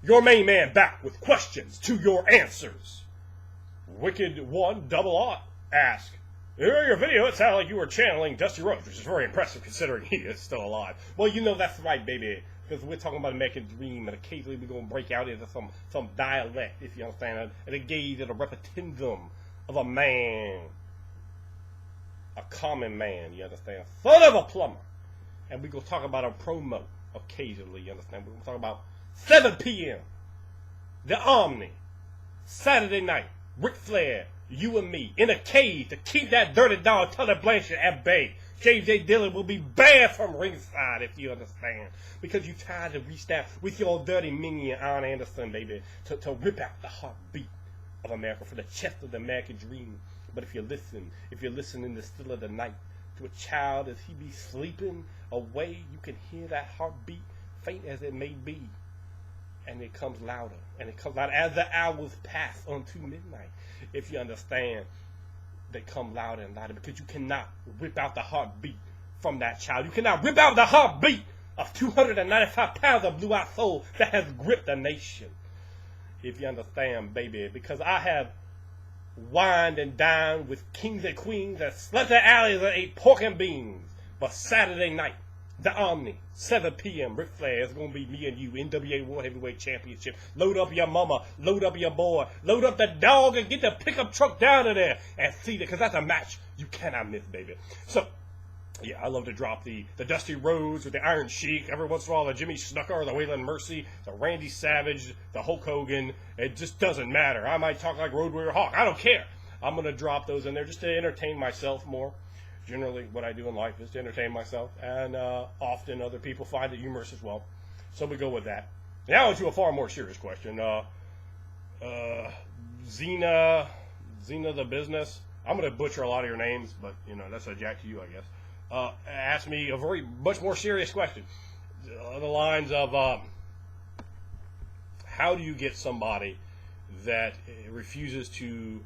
Your main man back with questions to your answers. woodwwad ask, in your video, it sounded like you were channeling Dusty Rhodes, which is very impressive considering he is still alive. Well, you know that's right, baby, because we're talking about American Dream, and occasionally we're going to break out into some dialect, if you understand, and a gaze at a repetendum of a man, a common man, you understand, son of a plumber. And we're going to talk about a promo occasionally, you understand. We're going to talk about 7 p.m., the Omni, Saturday night, Ric Flair, you and me, in a cage to keep that dirty dog Tully Blanchard at bay. J.J. Dillon will be banned from ringside, if you understand. Because you tried to reach down with your dirty minion, Arn Anderson, baby, to rip out the heartbeat of America, for the chest of the American dream. But if you listen in the still of the night to a child as he be sleeping away, you can hear that heartbeat, faint as it may be. And it comes louder, and it comes louder as the hours pass unto midnight. If you understand, they come louder and louder because you cannot rip out the heartbeat from that child. You cannot rip out the heartbeat of 295 pounds of blue-eyed soul that has gripped the nation. If you understand, baby, because I have wined and dined with kings and queens that slept in alleys and ate pork and beans. But Saturday night, the Omni, 7 p.m., Ric Flair, is going to be me and you, NWA World Heavyweight Championship. Load up your mama, load up your boy, load up the dog, and get the pickup truck down to there and see that, because that's a match you cannot miss, baby. So, yeah, I love to drop the Dusty Rhodes with the Iron Sheik, every once in a while the Jimmy Snuka, the Waylon Mercy, the Randy Savage, the Hulk Hogan. It just doesn't matter. I might talk like Road Warrior Hawk. I don't care. I'm going to drop those in there just to entertain myself more. Generally, what I do in life is to entertain myself, and often other people find it humorous as well. So we go with that. Now to a far more serious question. Xena the Business. I'm going to butcher a lot of your names, but you know that's a jack to you, I guess. Asked me a much more serious question, on the lines of how do you get somebody that refuses to,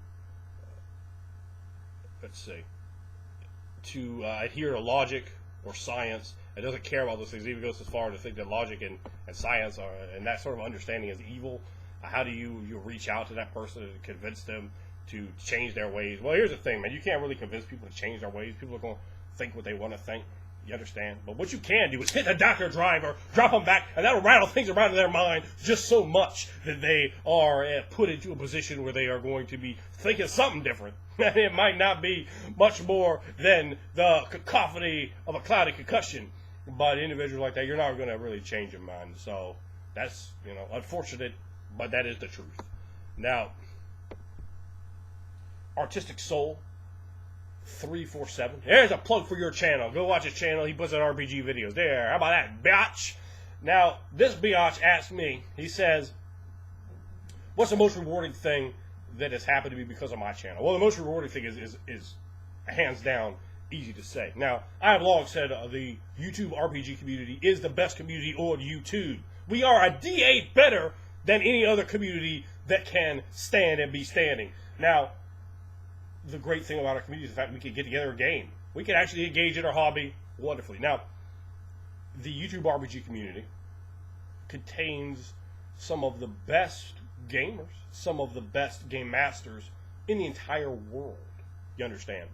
to adhere to logic or science, and doesn't care about those things, even goes as far to think that logic and science and that sort of understanding is evil. How do you reach out to that person and convince them to change their ways? Well, here's the thing, man. You can't really convince people to change their ways. People are going to think what they want to think. You understand? But what you can do is hit the Dr. Driver, drop them back, and that'll rattle things around in their mind just so much that they are put into a position where they are going to be thinking something different. And it might not be much more than the cacophony of a clouded concussion. But individuals like that, you're not going to really change their mind. So that's, unfortunate, but that is the truth. Now, Artistic Soul 347. There's a plug for your channel. Go watch his channel. He puts out RPG videos. There. How about that, biatch? Now, this biatch asked me, he says, what's the most rewarding thing that has happened to me because of my channel? Well, the most rewarding thing is hands down easy to say. Now, I have long said the YouTube RPG community is the best community on YouTube. We are a D8 better than any other community that can stand and be standing. Now, the great thing about our community is the fact we can get together and game. We can actually engage in our hobby wonderfully. Now, the YouTube RPG community contains some of the best gamers, some of the best game masters in the entire world. You understand?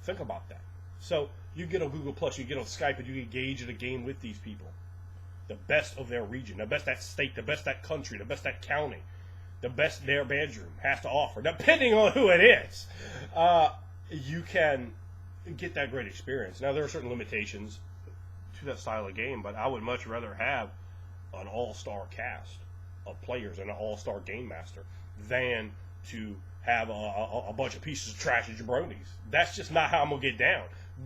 Think about that. So, you get on Google+, you get on Skype, and you engage in a game with these people. The best of their region, the best that state, the best that country, the best that county, the best their bedroom has to offer, depending on who it is. You can get that great experience. Now, there are certain limitations to that style of game, but I would much rather have an all-star cast of players and an all-star game master than to have a bunch of pieces of trash and jabronis. That's just not how I'm going to get down.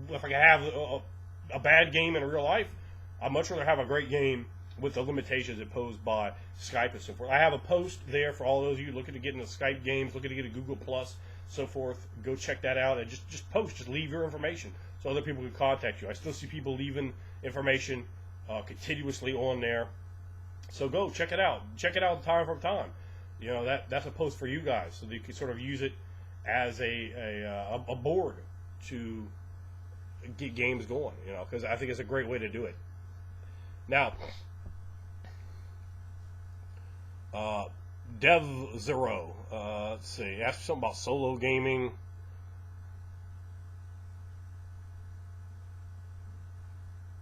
If I can have a bad game in real life, I'd much rather have a great game with the limitations imposed by Skype and so forth. I have a post there for all those of you looking to get into Skype games, looking to get a Google+, so forth. Go check that out and just post. Just leave your information so other people can contact you. I still see people leaving information continuously on there. So go check it out. Check it out time from time. That's a post for you guys, so that you can sort of use it as a board to get games going. Because I think it's a great way to do it. Now, Dev Zero. Let's see. Ask something about solo gaming.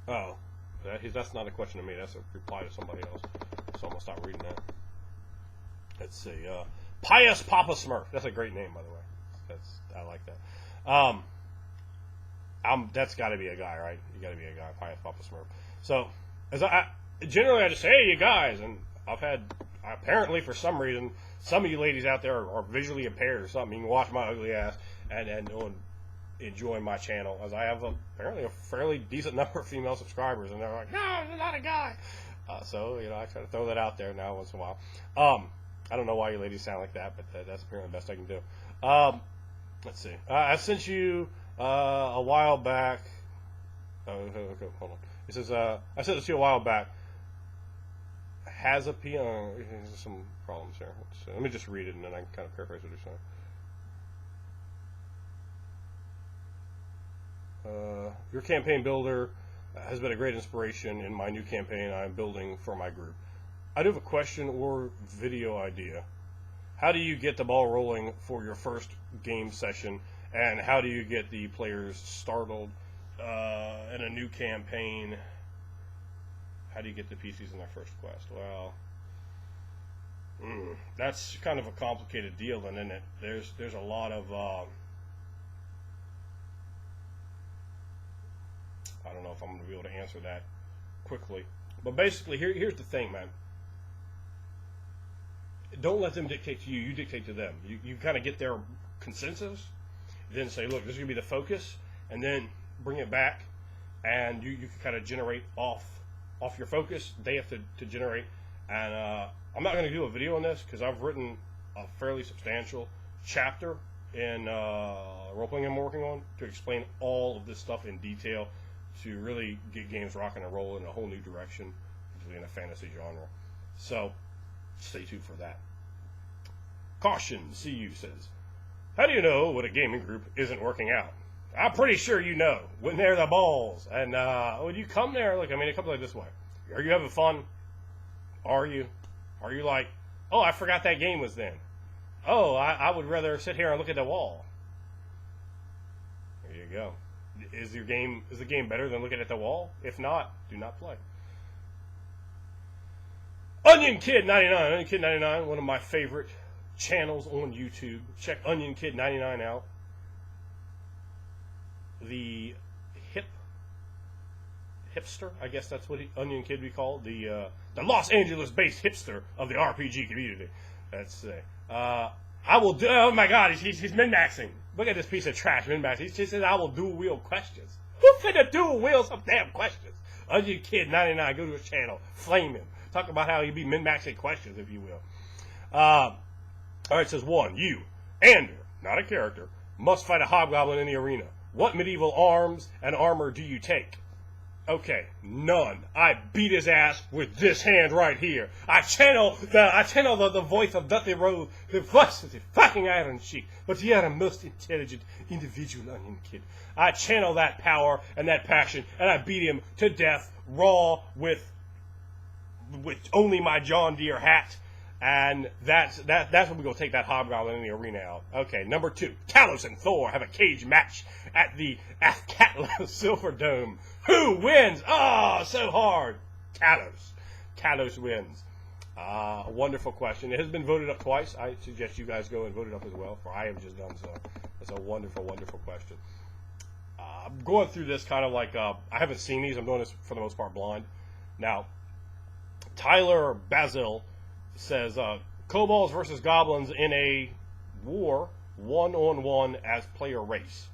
Oh, that's not a question to me. That's a reply to somebody else. So I'm gonna stop reading that. Let's see. Pious Papa Smurf. That's a great name, by the way. I like that. That's got to be a guy, right? You got to be a guy, Pious Papa Smurf. So, generally I just say, hey, you guys, and I've had, apparently for some reason, some of you ladies out there are visually impaired or something. You can watch my ugly ass and enjoy my channel, as I have apparently a fairly decent number of female subscribers, and they're like, no, you're not a guy. So, I try to throw that out there now once in a while. I don't know why you ladies sound like that, but that's apparently the best I can do. Let's see. I sent you a while back. Okay, hold on. It says, I sent this to you a while back. Has a piano. There's some problems here. Let me just read it, and then I can kind of paraphrase what you're saying. Your campaign builder has been a great inspiration in my new campaign I'm building for my group. I do have a question or video idea. How do you get the ball rolling for your first game session, and how do you get the players startled in a new campaign? How do you get the PCs in their first quest? Well, that's kind of a complicated deal, then, isn't it? There's a lot of I don't know if I'm going to be able to answer that quickly, but basically, here's the thing, man. Don't let them dictate to you. You dictate to them. You kind of get their consensus, then say, look, this is going to be the focus, and then bring it back, and you can kind of generate off your focus. They have to generate, and I'm not going to do a video on this because I've written a fairly substantial chapter in role-playing I'm working on to explain all of this stuff in detail to really get games rocking and rolling in a whole new direction, particularly in a fantasy genre. So stay tuned for that. Caution, CU says, how do you know when a gaming group isn't working out? I'm pretty sure you know when they're the balls. And when you come there, look, it comes like this way. Are you having fun? Are you? Are you like, oh, I forgot that game was then. Oh, I would rather sit here and look at the wall. There you go. Is the game better than looking at the wall? If not, do not play. Onion Kid 99. Onion Kid 99, one of my favorite channels on YouTube. Check Onion Kid 99 out. The hipster, I guess that's what Onion Kid we call the Los Angeles-based hipster of the RPG community. Let's see. I will do. Oh my God, he's min-maxing. Look at this piece of trash, min-maxing. He just says I will dual wheel questions. Who finna dual wheel some damn questions? Onion Kid 99. Go to his channel. Flame him. Talk about how he'd be min-maxing questions, if you will. All right, it says 1. You, Ander, not a character, must fight a hobgoblin in the arena. What medieval arms and armor do you take? Okay, none. I beat his ass with this hand right here. I channel the voice of Dusty Rose, the voice of the fucking Iron Sheik, but you are a most intelligent individual, Onion Kid. I channel that power and that passion, and I beat him to death raw with only my John Deere hat. And that's when we're going to take that hobgoblin in the arena out. Okay, number 2. Talos and Thor have a cage match at the Athkatla Silver Dome. Who wins? Oh, so hard. Talos. Talos wins. Wonderful question. It has been voted up twice. I suggest you guys go and vote it up as well, for I have just done so. It's a wonderful, wonderful question. I'm going through this kind of like, I haven't seen these. I'm doing this for the most part blind. Now, Tyler Basil says, kobolds versus goblins in a war, 1-on-1 as player race.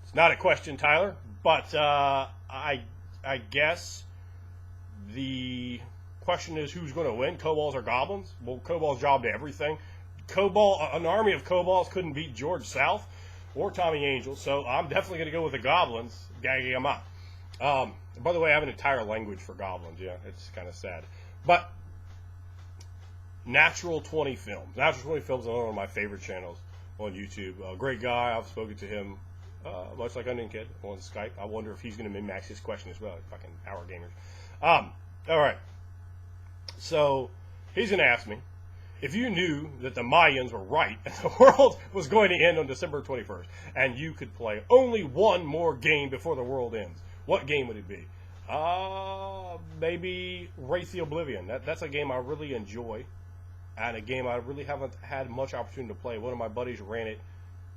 It's not a question, Tyler, but I guess the question is who's going to win, kobolds or goblins? Well, kobolds job to everything. An army of kobolds couldn't beat George South or Tommy Angel, so I'm definitely going to go with the goblins, gagging them up. By the way, I have an entire language for goblins. Yeah, it's kind of sad. But Natural 20 Films. Natural 20 Films is one of my favorite channels on YouTube. Great guy. I've spoken to him, much like Onion Kid, on Skype. I wonder if he's going to min-max his question as well. Fucking power gamers. All right. So He's going to ask me, if you knew that the Mayans were right and the world was going to end on December 21st, and you could play only one more game before the world ends, what game would it be? Maybe Wraith the Oblivion. That's a game I really enjoy, and a game I really haven't had much opportunity to play. One of my buddies ran it,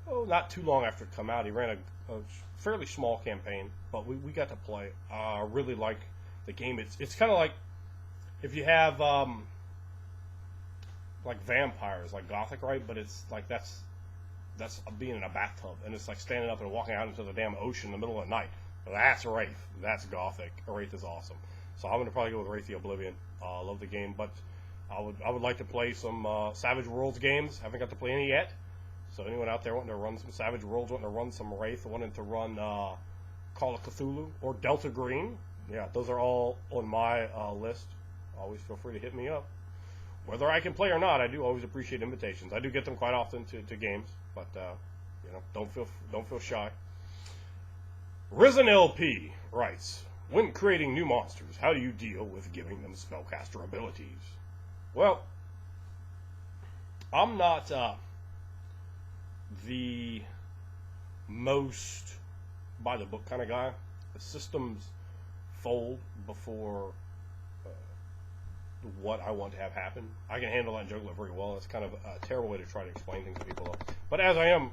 not too long after it come out. He ran a fairly small campaign, but we got to play. I really like the game. It's kind of like if you have like vampires, like Gothic, right? But it's like that's being in a bathtub, and it's like standing up and walking out into the damn ocean in the middle of the night. That's Wraith. That's Gothic. Wraith is awesome. So I'm going to probably go with Wraith the Oblivion. I love the game, but I would like to play some Savage Worlds games. Haven't got to play any yet. So anyone out there wanting to run some Savage Worlds, wanting to run some Wraith, wanting to run Call of Cthulhu or Delta Green, yeah, those are all on my list. Always feel free to hit me up. Whether I can play or not, I do always appreciate invitations. I do get them quite often to games, but don't feel shy. Risen LP writes, when creating new monsters, how do you deal with giving them spellcaster abilities? Well, I'm not the most by-the-book kind of guy. The systems fold before what I want to have happen. I can handle that and juggle it very well. It's kind of a terrible way to try to explain things to people, though. But as I am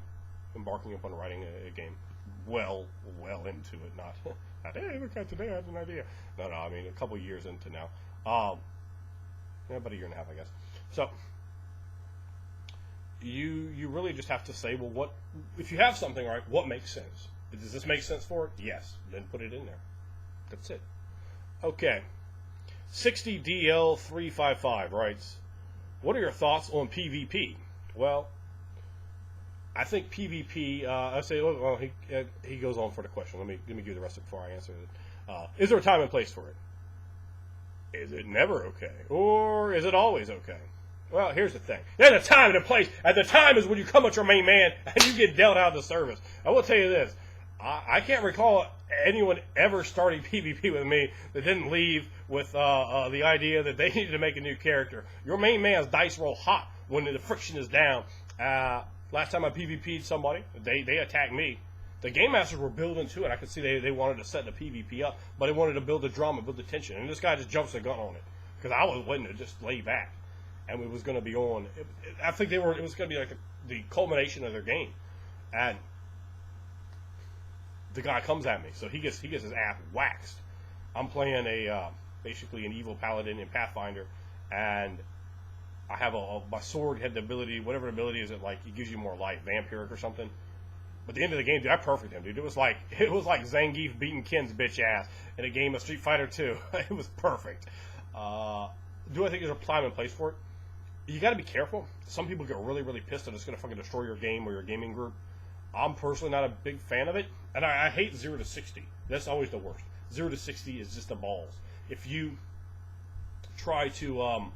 embarking upon writing a game, well into it, not hey, look at today, I had an idea. No, I mean, a couple years into now. About a year and a half, I guess. So, you really just have to say, well, what if you have something, right, what makes sense? Does this make sense for it? Yes. Then put it in there. That's it. Okay. 60DL355 writes, what are your thoughts on PvP? Well, I think PvP, I say, well, he goes on for the question. Let me give you the rest of it before I answer it. Is there a time and place for it? Is it never okay? Or is it always okay? Well, here's the thing. There's a time and a place. At the time is when you come at your main man and you get dealt out of the service. I will tell you this. I can't recall anyone ever starting PvP with me that didn't leave with the idea that they needed to make a new character. Your main man's dice roll hot when the friction is down. Last time I PvP'd somebody, they attacked me. The game masters were building to it. I could see they wanted to set the PvP up, but they wanted to build the drama, build the tension. And this guy just jumps the gun on it because I was waiting to just lay back, and it was going to be on. I think it was going to be like the culmination of their game, and the guy comes at me, so he gets his ass waxed. I'm playing basically an evil paladin in Pathfinder, and I have my sword had the ability, whatever ability is, it gives you more life, vampiric or something. But at the end of the game, dude, I perfected him, dude. It was like Zangief beating Ken's bitch ass in a game of Street Fighter 2. It was perfect. Do I think there's a time and place for it? You got to be careful. Some people get really, really pissed that it's going to fucking destroy your game or your gaming group. I'm personally not a big fan of it, and I hate 0 to 60. That's always the worst. 0 to 60 is just the balls. If you try to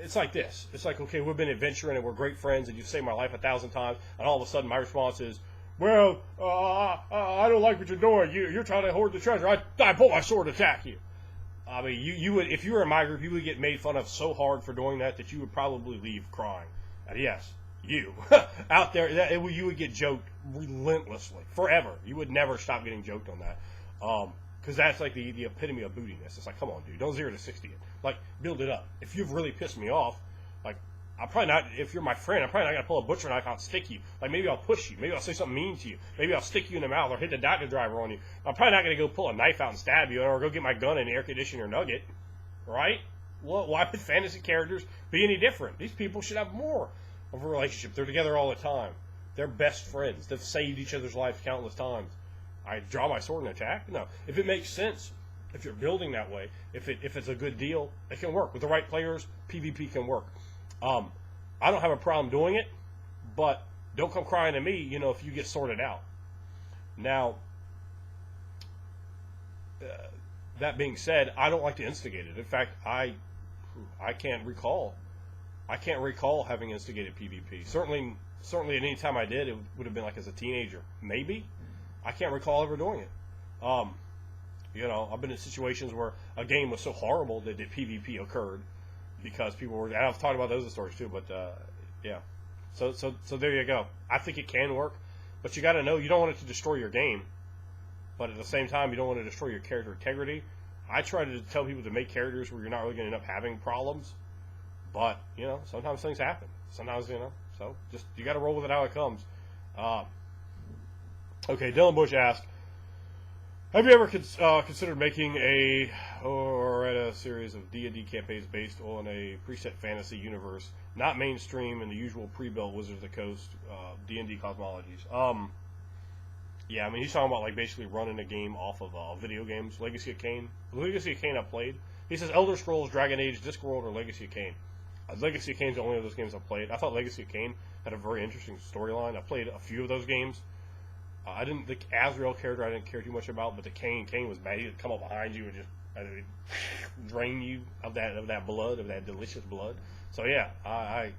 it's like this. It's like, okay, we've been adventuring and we're great friends and you've saved my life 1,000 times, and all of a sudden my response is, well, I don't like what you're doing. You're trying to hoard the treasure. I pull my sword to attack you. I mean, you would, if you were in my group, you would get made fun of so hard for doing that you would probably leave crying. And yes, you out there, you would get joked relentlessly forever. You would never stop getting joked on that. Because that's like the epitome of bootiness. It's like, come on, dude, don't 0 to 60 it. Like, build it up. If you've really pissed me off, like, I'm probably not, if you're my friend, I'm probably not going to pull a butcher knife out and stick you. Like, maybe I'll push you. Maybe I'll say something mean to you. Maybe I'll stick you in the mouth or hit the doctor driver on you. I'm probably not going to go pull a knife out and stab you or go get my gun and air condition your nugget. Right? Well, why would fantasy characters be any different? These people should have more of a relationship. They're together all the time. They're best friends. They've saved each other's lives countless times. I draw my sword and attack? No. If it makes sense, if you're building that way, if it's a good deal, it can work. With the right players, PvP can work. I don't have a problem doing it, but don't come crying to me, if you get sorted out. Now, that being said, I don't like to instigate it. In fact, I can't recall having instigated PvP. Certainly at any time I did, it would have been like as a teenager. Maybe. I can't recall ever doing it. You know, I've been in situations where a game was so horrible that PvP occurred because people were. And I've talked about those stories too, but yeah. So there you go. I think it can work, but you got to know you don't want it to destroy your game, but at the same time you don't want to destroy your character integrity. I try to tell people to make characters where you're not really going to end up having problems, but you know sometimes things happen. Sometimes so just you got to roll with it how it comes. Okay, Dylan Bush asked, have you ever considered making a series of D&D campaigns based on a preset fantasy universe, not mainstream in the usual pre-built Wizards of the Coast D&D cosmologies? Yeah, I mean he's talking about like basically running a game off of video games. Legacy of Kain. Legacy of Kain I played. He says Elder Scrolls, Dragon Age, Discworld, or Legacy of Kain. Legacy of Kain's the only of those games I've played. I thought Legacy of Kain had a very interesting storyline. I played a few of those games. The Azrael character I didn't care too much about, but the Kain was bad. He would come up behind you and just drain you of that blood, of that delicious blood. So yeah, I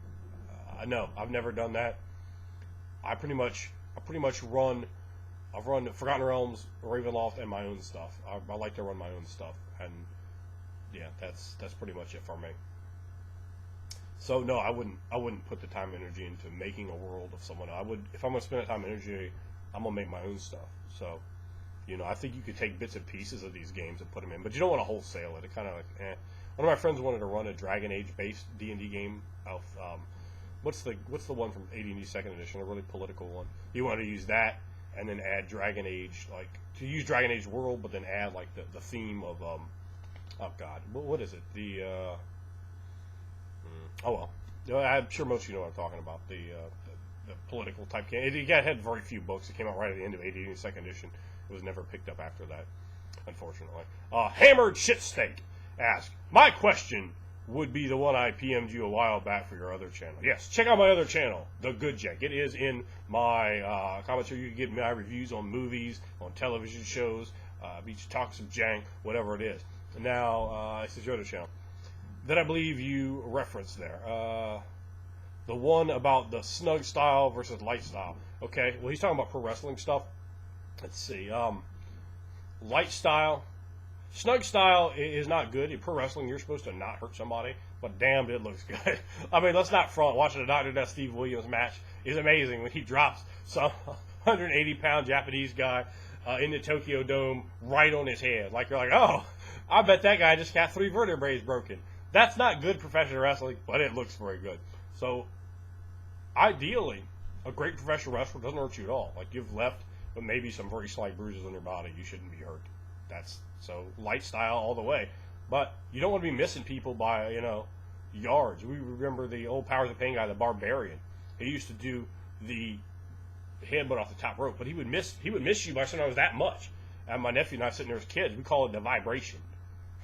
know I've never done that. I've pretty much run Forgotten Realms, Ravenloft, and my own stuff. I like to run my own stuff, and yeah, that's pretty much it for me. So no, I wouldn't put the time and energy into making a world of someone. I would, if I'm gonna spend that time and energy, I'm gonna make my own stuff. So, you know, I think you could take bits and pieces of these games and put them in, but you don't want to wholesale it. It kind of like, One of my friends wanted to run a Dragon Age based D&D game of what's the one from AD&D Second Edition, a really political one. He wanted to use that and then add Dragon Age, like to use Dragon Age World, but then add like the theme of oh god, what is it? Oh well, I'm sure most of you know what I'm talking about. The political type game. It had very few books. It came out right at the end of AD&D Second Edition. It was never picked up after that, unfortunately. Hammered Shitsteak asked, my question would be the one I PM'd you a while back for your other channel. Yes, check out my other channel, The Good Jank. It is in my comments here. You can get my reviews on movies, on television shows, beach talk some jank, whatever it is. Now, this is your other channel that I believe you referenced there. The one about the snug style versus light style. Okay, well, he's talking about pro wrestling stuff. Let's see. Light style. Snug style is not good. In pro wrestling, you're supposed to not hurt somebody, but damn, it looks good. I mean, let's not front. Watching a Dr. Death Steve Williams match is amazing when he drops some 180-pound Japanese guy in the Tokyo Dome right on his head. Like, you're like, oh, I bet that guy just got 3 vertebrae broken. That's not good professional wrestling, but it looks very good. So, ideally, a great professional wrestler doesn't hurt you at all. Like, you've left, but maybe some very slight bruises on your body. You shouldn't be hurt. So light style all the way. But you don't want to be missing people by, yards. We remember the old Powers of Pain guy, the Barbarian. He used to do the headbutt off the top rope, but he would miss you by sometimes that much. And my nephew and I sitting there as kids, we call it the vibration.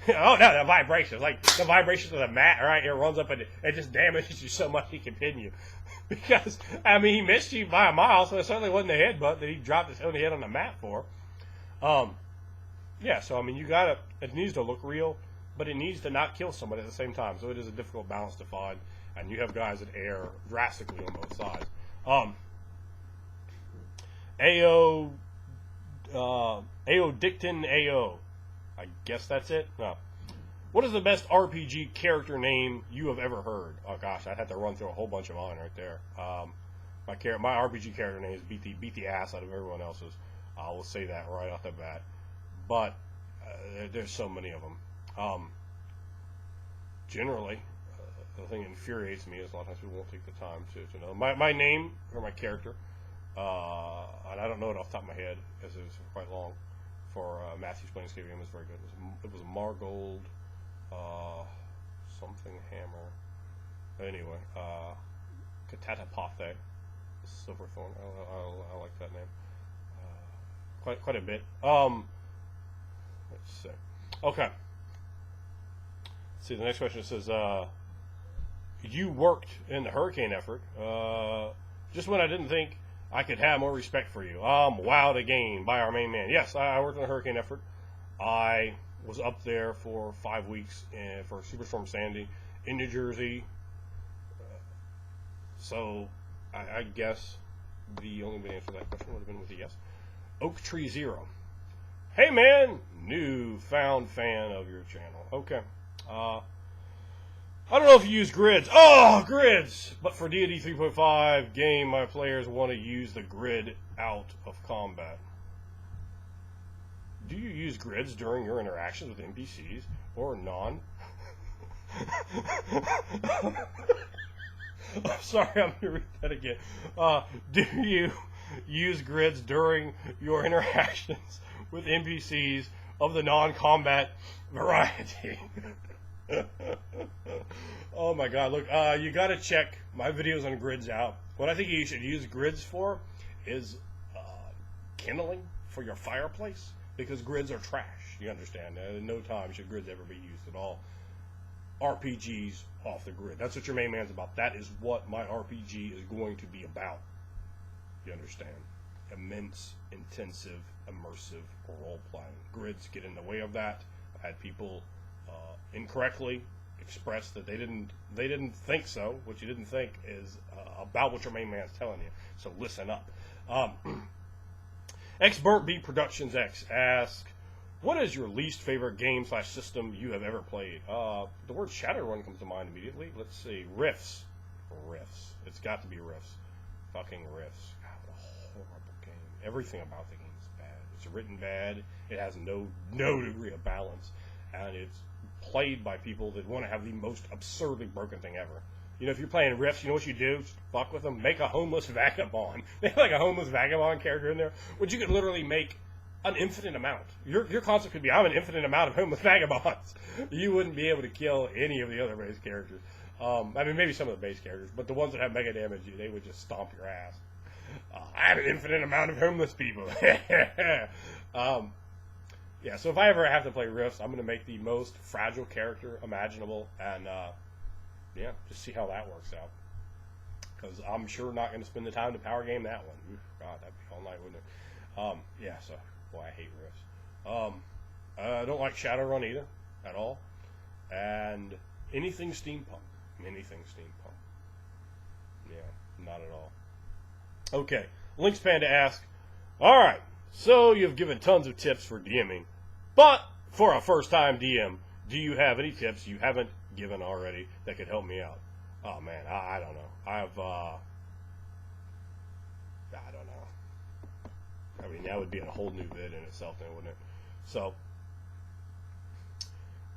Oh no, the vibration. Like the vibrations of the mat, right? It runs up and it just damages you so much he can pin you. Because, I mean, he missed you by a mile, so it certainly wasn't the headbutt that he dropped his own head on the mat for. Yeah, so I mean, it needs to look real, but it needs to not kill somebody at the same time. So it is a difficult balance to find, and you have guys that err drastically on both sides. AO Dicton AO. I guess that's it? No. What is the best RPG character name you have ever heard? Oh gosh, I'd have to run through a whole bunch of mine right there. My RPG character name is beat the ass out of everyone else's. I will say that right off the bat. But there's so many of them. Generally, the thing that infuriates me is a lot of times people won't take the time to know. My name for my character, and I don't know it off the top of my head, as it was quite long, for Matthew's Planescape game was very good. It was Margold, something Hammer. Anyway, Katatapathe, Silverthorn. I like that name. Quite a bit. Let's see. Okay. Let's see, the next question says, you worked in the hurricane effort. Just when I didn't think I could have more respect for you. Wild Again by our main man. Yes, I worked in the hurricane effort. I was up there for 5 weeks for Superstorm Sandy in New Jersey. So I guess the only way to answer that question would have been with a yes. Oak Tree Zero. Hey man, Newfound fan of your channel. Okay. I don't know if you use grids. Oh, grids! But for D&D 3.5 game, my players want to use the grid out of combat. Do you use grids during your interactions with NPCs or non? I'm sorry, I'm going to read that again. Do you use grids during your interactions with NPCs of the non-combat variety? Oh my god, look, you got to check my videos on grids out. What I think you should use grids for is kindling for your fireplace, because grids are trash, you understand. In no time should grids ever be used at all. RPGs off the grid. That's what your main man's about. That is what my RPG is going to be about. You understand? Immense, intensive, immersive role-playing. Grids get in the way of that. I've had people incorrectly express that they didn't think so. What you didn't think is about what your main man's telling you. So listen up. XBurntB Productions X asks, what is your least favorite game/system you have ever played? The word Shadowrun comes to mind immediately. Let's see. Riffs. It's got to be Riffs. Fucking Riffs. God, what a horrible game. Everything about the game is bad. It's written bad. It has no degree of balance. And it's played by people that want to have the most absurdly broken thing ever. You know, if you're playing Riffs, you know what you do? Just fuck with them. Make a homeless vagabond. They have like a homeless vagabond character in there, which you could literally make an infinite amount. Your concept could be, I'm an infinite amount of homeless vagabonds. You wouldn't be able to kill any of the other base characters. I mean, maybe some of the base characters, but the ones that have mega damage, they would just stomp your ass. I have an infinite amount of homeless people. Yeah, so if I ever have to play Rifts, I'm going to make the most fragile character imaginable, and yeah, just see how that works out. Because I'm sure not going to spend the time to power game that one. Oof, God, that'd be all night, wouldn't it? Yeah, so, boy, I hate Rifts. I don't like Shadowrun either, at all. And anything steampunk. Anything steampunk. Yeah, not at all. Okay, Lynx Panda asks, alright, so you've given tons of tips for DMing, but for a first-time DM, do you have any tips you haven't given already that could help me out? Oh, man, I don't know. I don't know. I mean, that would be a whole new vid in itself then, wouldn't it? So,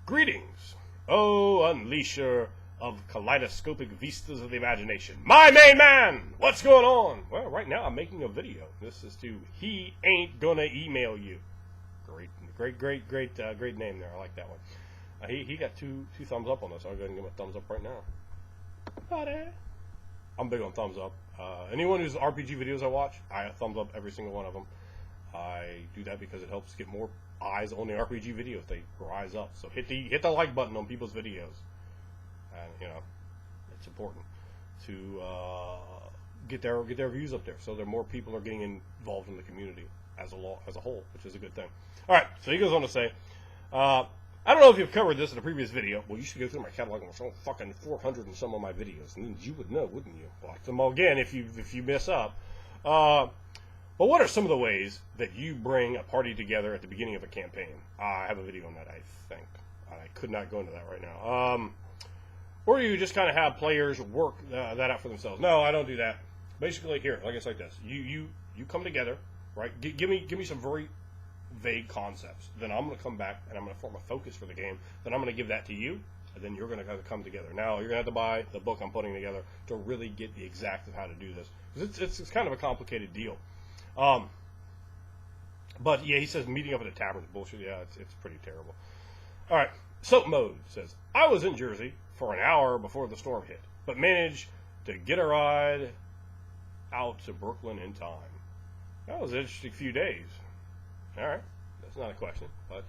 greetings, oh unleasher of kaleidoscopic vistas of the imagination. My main man! What's going on? Well, right now I'm making a video. This is to He Ain't Gonna Email You. Great name there. I like that one. He got two thumbs up on this. I'll go ahead and give him a thumbs up right now. Buddy. I'm big on thumbs up. Anyone whose RPG videos I watch, I thumbs up every single one of them. I do that because it helps get more eyes on the RPG video if they rise up. So hit the like button on people's videos. And you know, it's important to get their views up there, so that more people are getting involved in the community as a whole, which is a good thing. All right, so he goes on to say, I don't know if you've covered this in a previous video. Well, you should go through my catalog and watch fucking 400 in some of my videos, and then you would know, wouldn't you? Watch them all again if you mess up. But what are some of the ways that you bring a party together at the beginning of a campaign? I have a video on that, I think. I could not go into that right now. Or you just kind of have players work that out for themselves. No, I don't do that. Basically, here, like it's like this. You come together, right? Give me some very vague concepts. Then I'm going to come back and I'm going to form a focus for the game. Then I'm going to give that to you, and then you're going to come together. Now, you're going to have to buy the book I'm putting together to really get the exact of how to do this. Because it's kind of a complicated deal. But, yeah, he says meeting up at a tavern is bullshit. Yeah, it's pretty terrible. All right. Soap Mode says, I was in Jersey for an hour before the storm hit, but managed to get a ride out to Brooklyn in time. That was an interesting few days. All right, that's not a question, but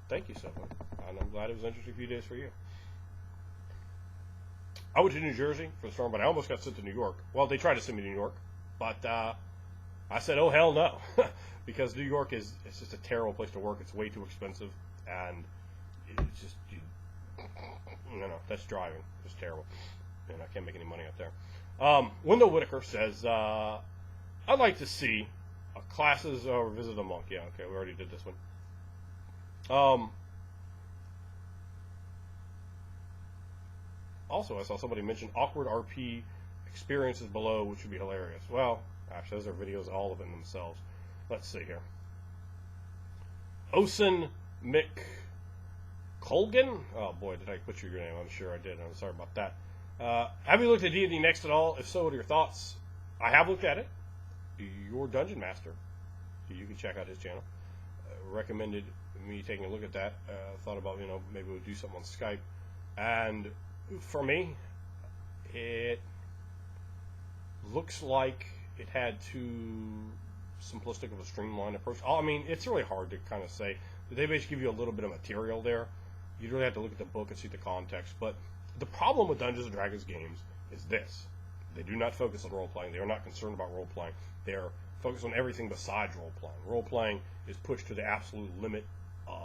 thank you, Soap Mode. And I'm glad it was an interesting few days for you. I went to New Jersey for the storm, but I almost got sent to New York. Well, they tried to send me to New York, but I said, oh, hell no, because New York it's just a terrible place to work. It's way too expensive, and it's just, that's driving. It's terrible. And I can't make any money up there. Wendell Whitaker says, I'd like to see classes or visit a monk. Yeah, okay, we already did this one. Also, I saw somebody mention awkward RP experiences below, which would be hilarious. Well, actually, those are videos, all of it themselves. Let's see here. Osen McColgan? Oh boy, did I butcher your name? I'm sure I did. I'm sorry about that. Have you looked at D&D Next at all? If so, what are your thoughts? I have looked at it. Your Dungeon Master, you can check out his channel, recommended me taking a look at that. Thought about, maybe we'll do something on Skype. And for me, it looks like it had too simplistic of a streamlined approach. I mean, it's really hard to kind of say. They basically give you a little bit of material there. You really have to look at the book and see the context. But the problem with Dungeons & Dragons games is this. They do not focus on role-playing. They are not concerned about role-playing. They are focused on everything besides role-playing. Role-playing is pushed to the absolute limit,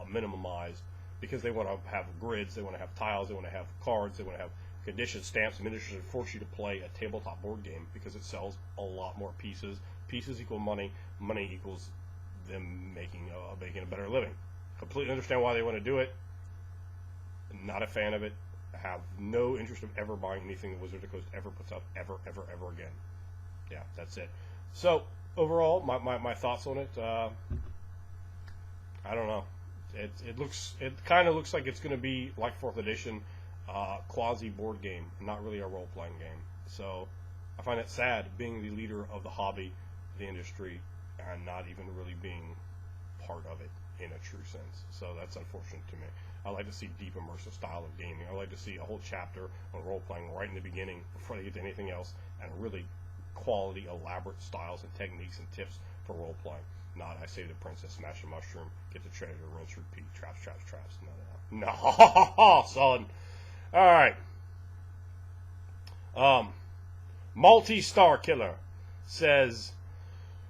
minimized, because they want to have grids, they want to have tiles, they want to have cards, they want to have conditions, stamps, and miniatures that force you to play a tabletop board game because it sells a lot more pieces. Pieces equal money. Money equals them making a better living. Completely understand why they want to do it. Not a fan of it. Have no interest of ever buying anything that Wizards of the Coast ever puts out ever again. Yeah, that's it. So overall, my thoughts on it. I don't know. It kind of looks like it's going to be like 4th edition, quasi board game, not really a role playing game. So I find it sad being the leader of the hobby, the industry, and not even really being part of it in a true sense. So that's unfortunate to me. I like to see deep immersive style of gaming. I like to see a whole chapter on role playing right in the beginning before they get to anything else, and really quality, elaborate styles and techniques and tips for role playing. Not I save the princess, smash a mushroom, get the treasure, rinse, repeat, traps. No, son. All right. Multi-Star Killer says,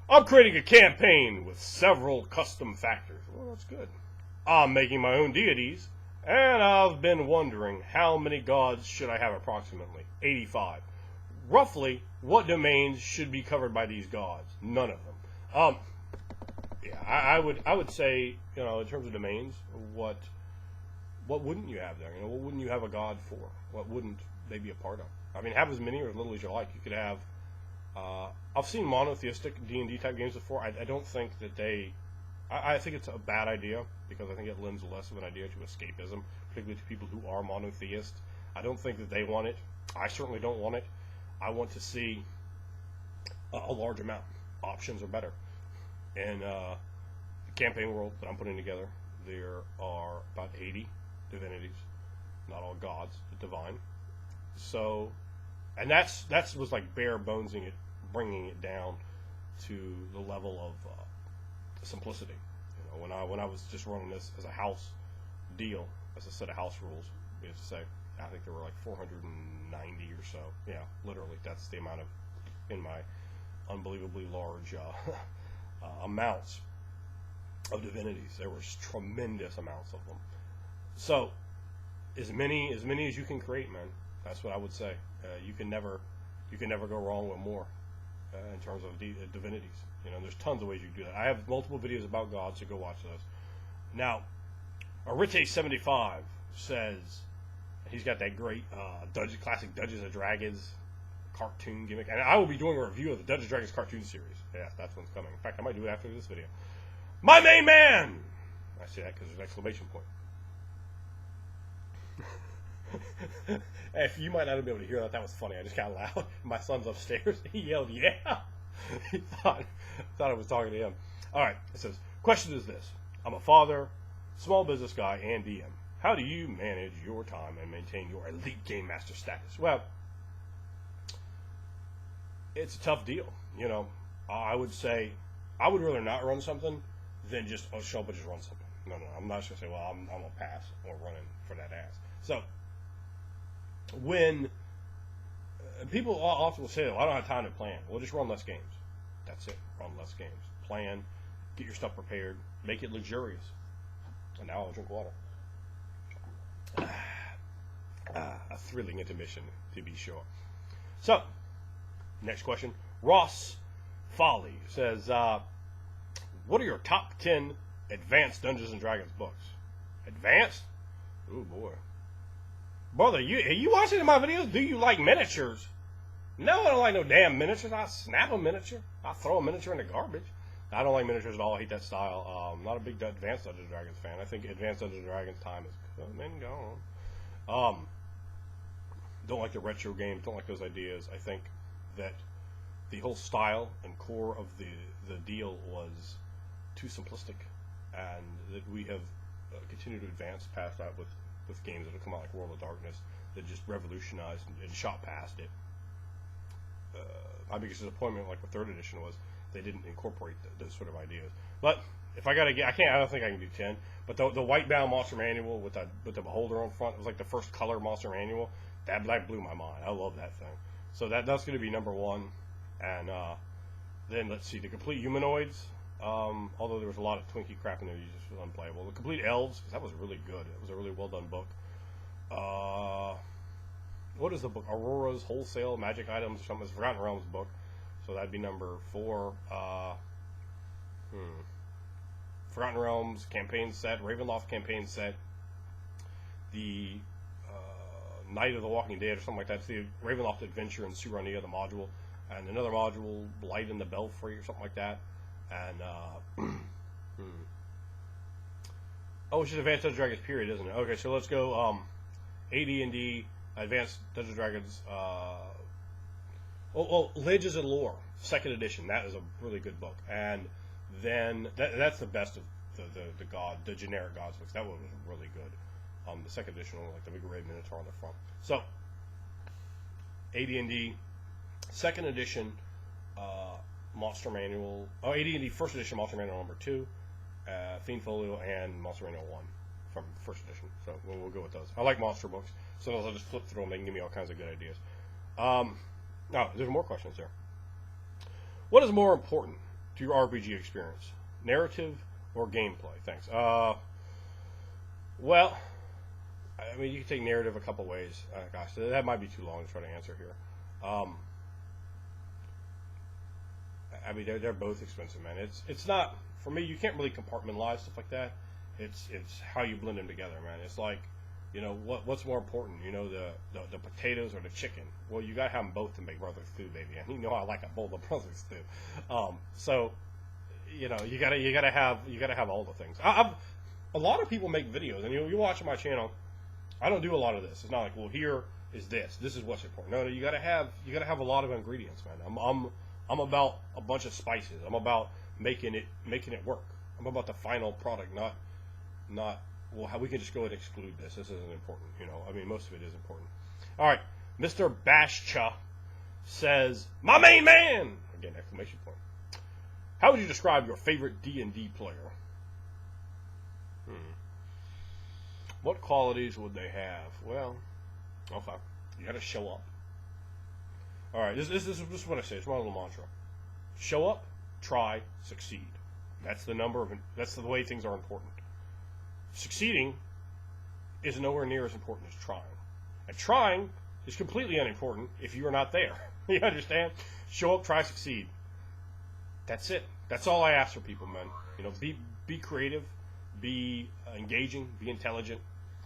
I'm creating a campaign with several custom factors. Well, that's good. I'm making my own deities, and I've been wondering how many gods should I have approximately? 85. Roughly, what domains should be covered by these gods? None of them. Yeah, I would say, in terms of domains, what wouldn't you have there? What wouldn't you have a god for? What wouldn't they be a part of? I mean, have as many or as little as you like. You could have. I've seen monotheistic D&D type games before. I don't think that they. I think it's a bad idea because I think it lends less of an idea to escapism, particularly to people who are monotheists. I don't think that they want it. I certainly don't want it. I want to see a large amount. Options are better. In the campaign world that I'm putting together, there are about 80 divinities, not all gods, but divine. So, and that was like bare bonesing it, bringing it down to the level of simplicity. When I was just running this as a house deal, as a set of house rules, we have to say, I think there were like 490 or so. Yeah, literally, that's the amount of, in my unbelievably large amounts of divinities. There was tremendous amounts of them. So, as many as you can create, man. That's what I would say. You can never go wrong with more in terms of divinities. There's tons of ways you can do that. I have multiple videos about gods, so go watch those. Now, Arite75 says he's got that great classic Dungeons and Dragons cartoon gimmick, and I will be doing a review of the Dungeons and Dragons cartoon series. Yeah, that's what's coming. In fact, I might do it after this video. My main man! I say that because there's an exclamation point. If you might not be able to hear that was funny. I just got loud. My son's upstairs. He yelled, yeah! He thought I was talking to him. Alright, it says, question is this. I'm a father, small business guy, and DM. How do you manage your time and maintain your elite game master status? Well, it's a tough deal. I would say I would rather not run something than just show up and just run something. No, I'm not just going to say, well, I'm going to pass or running for that ass. So, when people often will say, well, I don't have time to plan. Well, just run less games. That's it. Run less games. Plan. Get your stuff prepared. Make it luxurious. And now I'll drink water. A thrilling intermission, to be sure. So, next question. Ross Folly says, what are your top 10 advanced Dungeons & Dragons books? Advanced? Oh boy. Brother, are you watching my videos? Do you like miniatures? No, I don't like no damn miniatures. I snap a miniature. I throw a miniature in the garbage. I don't like miniatures at all. I hate that style. Not a big Advanced Dungeons & Dragons fan. I think Advanced Dungeons & Dragons time is come and gone. Don't like the retro games. Don't like those ideas. I think that the whole style and core of the deal was too simplistic, and that we have continued to advance past that with games that have come out like World of Darkness that just revolutionized and shot past it. My biggest disappointment, like the 3rd edition, was they didn't incorporate those sort of ideas. But if I gotta get, I don't think I can do 10. But the white bound monster manual with the beholder on front, it was like the first color monster manual. That blew my mind. I love that thing. So that's going to be number 1. And then let's see, the complete humanoids. Although there was a lot of Twinkie crap in there, it just was unplayable. The complete elves, because that was really good. It was a really well done book. What is the book? Aurora's Wholesale Magic Items or something. It's Forgotten Realms book. So that'd be number 4. Forgotten Realms campaign set, Ravenloft campaign set, the Night of the Walking Dead or something like that. It's the Ravenloft Adventure and Surania, the module, and another module, Light in the Belfry or something like that. And oh, it's just Advanced Dungeons & Dragons period, isn't it? Okay, so let's go AD&D, Advanced Dungeons & Dragons. Legends and Lore, 2nd edition. That is a really good book. And then that's the best of the generic gods books. That one was really good. The 2nd edition, like the big red minotaur on the front. So AD&D, 2nd edition monster manual. Oh, AD&D 1st edition monster manual number 2, Fiend Folio, and monster manual 1 from 1st edition. So we'll go with those. I like monster books. Sometimes I'll just flip through them. They can give me all kinds of good ideas. Now, there's more questions there. What is more important to your RPG experience, narrative or gameplay? Thanks. Well, I mean, you can take narrative a couple ways. Gosh, that might be too long to try to answer here. I mean, they're both expensive, man. It's not, for me, you can't really compartmentalize stuff like that. It's how you blend them together, man. It's like, you know, what's more important? You know, the potatoes or the chicken? Well, you gotta have them both to make Brothers Stew, baby. And you know I like a bowl of Brothers Stew. So, you know, you gotta have all the things. A lot of people make videos, and you watch my channel. I don't do a lot of this. It's not like, well, here is this. This is what's important. No, you gotta have a lot of ingredients, man. I'm about a bunch of spices. I'm about making it work. I'm about the final product, not well, how we can just go and exclude this. This isn't important, you know. I mean, most of it is important. All right, Mr. Bashcha says, "My main man!" Again, exclamation point. How would you describe your favorite D&D player? What qualities would they have? Well, okay, you got to show up. All right, this is what I say. It's my little mantra: show up, try, succeed. That's the way things are important. Succeeding is nowhere near as important as trying. And trying is completely unimportant if you are not there. You understand? Show up, try, succeed. That's it. That's all I ask for people, man. You know, be creative, be engaging, be intelligent.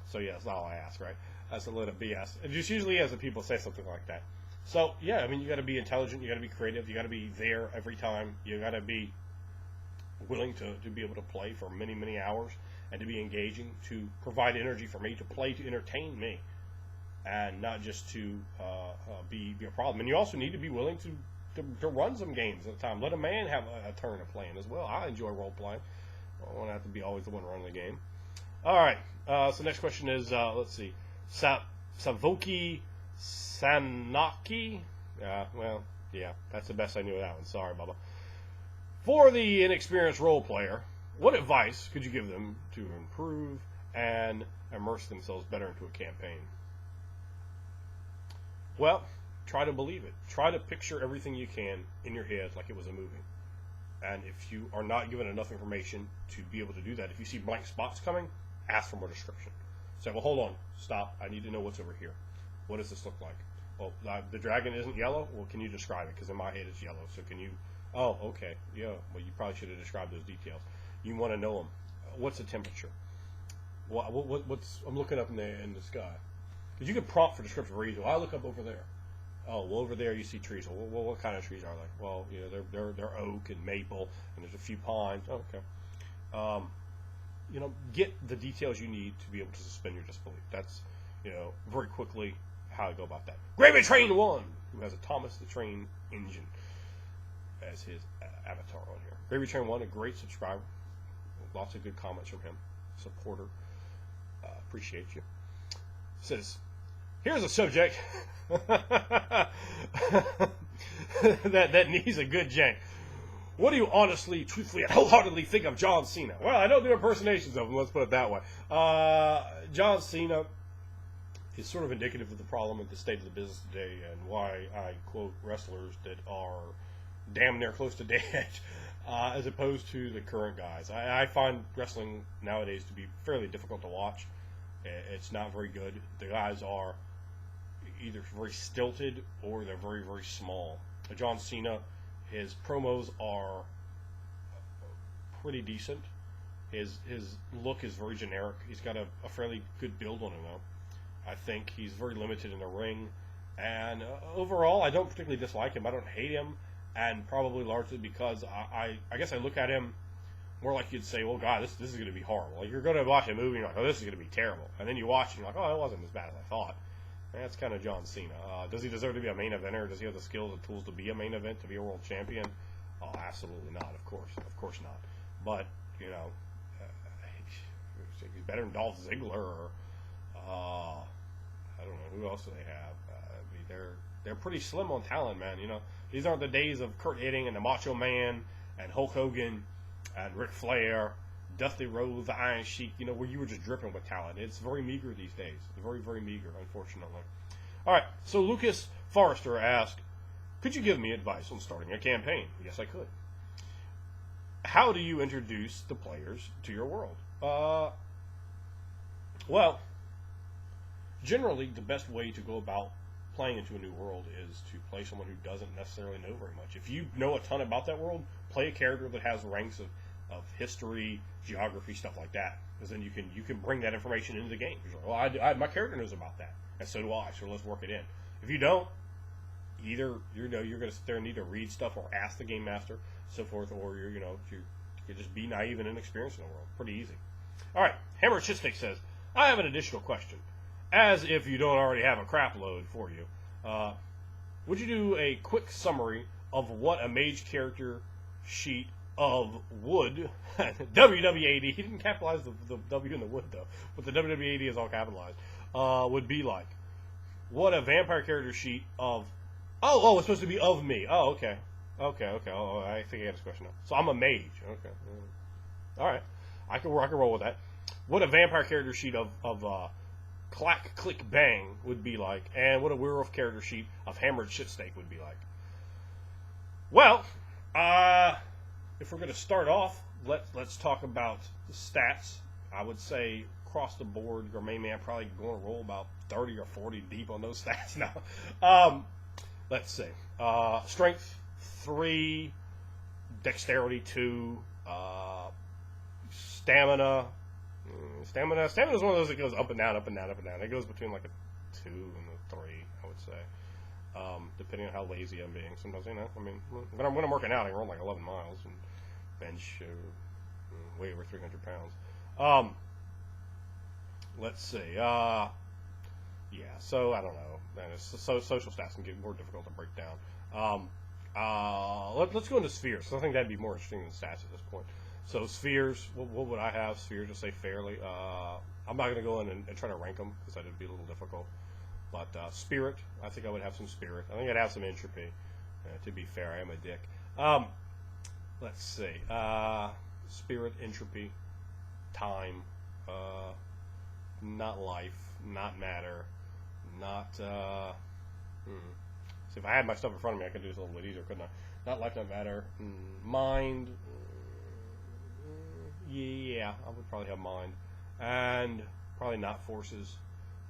So yeah, that's all I ask, right? That's a little BS. It just usually is when people say something like that. So yeah, I mean, you got to be intelligent, you got to be creative, you got to be there every time, you got to be willing to be able to play for many, many hours, and to be engaging, to provide energy for me, to play, to entertain me, and not just to be a problem. And you also need to be willing to run some games at a time. Let a man have a turn of playing as well. I enjoy role playing. I don't have to be always the one running the game. All right. So next question is, let's see, Savoki Sanaki. Yeah, that's the best I knew of that one. Sorry, Bubba. For the inexperienced role player, what advice could you give them to improve and immerse themselves better into a campaign? Well, try to believe it. Try to picture everything you can in your head like it was a movie. And if you are not given enough information to be able to do that, if you see blank spots coming, ask for more description. Say, well, hold on, stop. I need to know what's over here. What does this look like? Oh, the dragon isn't yellow? Well, can you describe it? Because in my head it's yellow. So can you... Oh, okay. Yeah, well, you probably should have described those details. You want to know them. What's the temperature? What's I'm looking up in the sky. Because you can prompt for description very easily. Well, I look up over there. Oh, well, over there you see trees. Well, what kind of trees are they? Well, you know, they're oak and maple, and there's a few pines. Oh, okay. You know, get the details you need to be able to suspend your disbelief. That's, you know, very quickly how I go about that. Gravy Train 1, who has a Thomas the Train engine as his avatar on here. Gravy Train 1, a great subscriber. Lots of good comments from him. Supporter. Appreciate you. Says, here's a subject that needs a good jank. What do you honestly, truthfully, and wholeheartedly think of John Cena? Well, I don't do impersonations of him, let's put it that way. John Cena is sort of indicative of the problem at the state of the business today and why I quote wrestlers that are damn near close to dead as opposed to the current guys. I find wrestling nowadays to be fairly difficult to watch. It's not very good. The guys are either very stilted or they're very, very small. John Cena, his promos are pretty decent. His look is very generic. He's got a fairly good build on him, though. I think he's very limited in the ring. And overall, I don't particularly dislike him. I don't hate him. And probably largely because I guess I look at him more like you'd say, well, God, this is going to be horrible. Like, you're going to watch a movie and you're like, oh, this is going to be terrible. And then you watch and you're like, oh, it wasn't as bad as I thought. And that's kind of John Cena. Does he deserve to be a main eventer? Does he have the skills and tools to be a main event, to be a world champion? Oh, absolutely not, of course not. But, you know, he's better than Dolph Ziggler or, I don't know, who else do they have? I mean, they're pretty slim on talent, man. You know, these aren't the days of Kurt Hennig and the Macho Man and Hulk Hogan and Ric Flair, Dusty Rhodes, the Iron Sheik, you know, where you were just dripping with talent. It's very meager these days. Very, very meager, unfortunately. All right, so Lucas Forrester asked, could you give me advice on starting a campaign? Yes, I could. How do you introduce the players to your world? Well, generally, the best way to go about playing into a new world is to play someone who doesn't necessarily know very much. If you know a ton about that world, play a character that has ranks of history, geography, stuff like that. Because then you can bring that information into the game. You're like, well, my character knows about that, and so do I. So let's work it in. If you don't, either you're going to sit there and need to read stuff or ask the game master, so forth, or you just be naive and inexperienced in the world. Pretty easy. All right, hammeredshitsteak says, I have an additional question. As if you don't already have a crap load for you, would you do a quick summary of what a mage character sheet of wood, WWAD, he didn't capitalize the W in the wood though, but the WWAD is all capitalized, would be like? What a vampire character sheet of, it's supposed to be of me. Oh, okay. Oh, I think I got this question now. So I'm a mage. Okay. All right. I can roll with that. What a vampire character sheet of clackclickbang would be like, and what a werewolf character sheet of hammeredshitsteak would be like. Well, if we're going to start off, let's talk about the stats. I would say across the board, your main man probably going to roll about 30 or 40 deep on those stats now. Let's see. Strength 3, dexterity 2, stamina. Stamina is one of those that goes up and down, up and down, up and down. It goes between like a 2 and a 3, I would say, depending on how lazy I'm being. Sometimes, when I'm working out, I can run like 11 miles and bench way over 300 pounds. Let's see. So I don't know. So social stats can get more difficult to break down. Let's go into spheres. So I think that'd be more interesting than stats at this point. So spheres, what would I have? Spheres, just say fairly. I'm not going to go in and try to rank them because that would be a little difficult. But spirit, I think I would have some spirit. I think I'd have some entropy. To be fair, I am a dick. Let's see. Spirit, entropy, time, not life, not matter, not... See, if I had my stuff in front of me, I could do this a little bit easier, couldn't I? Not life, not matter. Mind... Yeah, I would probably have mind. And probably not forces.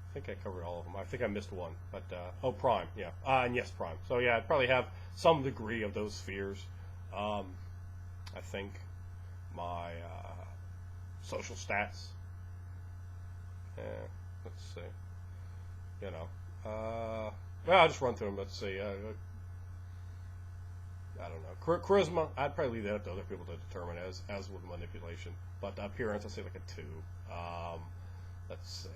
I think I covered all of them. I think I missed one. But, prime, yeah. And yes, prime. So, yeah, I'd probably have some degree of those spheres. I think my social stats, let's see. You know, well, I'll just run through them. Let's see. I don't know. Charisma, I'd probably leave that up to other people to determine, as with manipulation. But appearance, I'd say like a 2. Let's say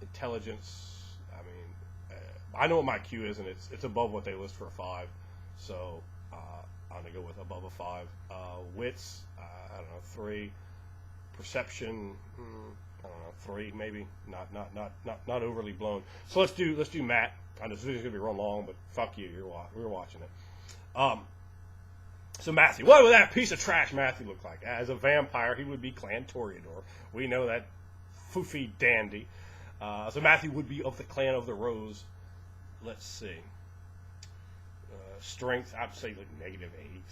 intelligence. I mean, I know what my Q is, and it's above what they list for a 5. So I'm gonna go with above a 5. Wits, I don't know, 3. Perception, I don't know, 3 maybe. Not overly blown. So let's do Matt. I know this video's gonna be real long, but fuck you, we're watching it. So Matthew, what would that piece of trash Matthew look like? As a vampire, he would be Clan Toreador. We know that foofy dandy. So Matthew would be of the Clan of the Rose. Let's see. Strength, I'd say like -8.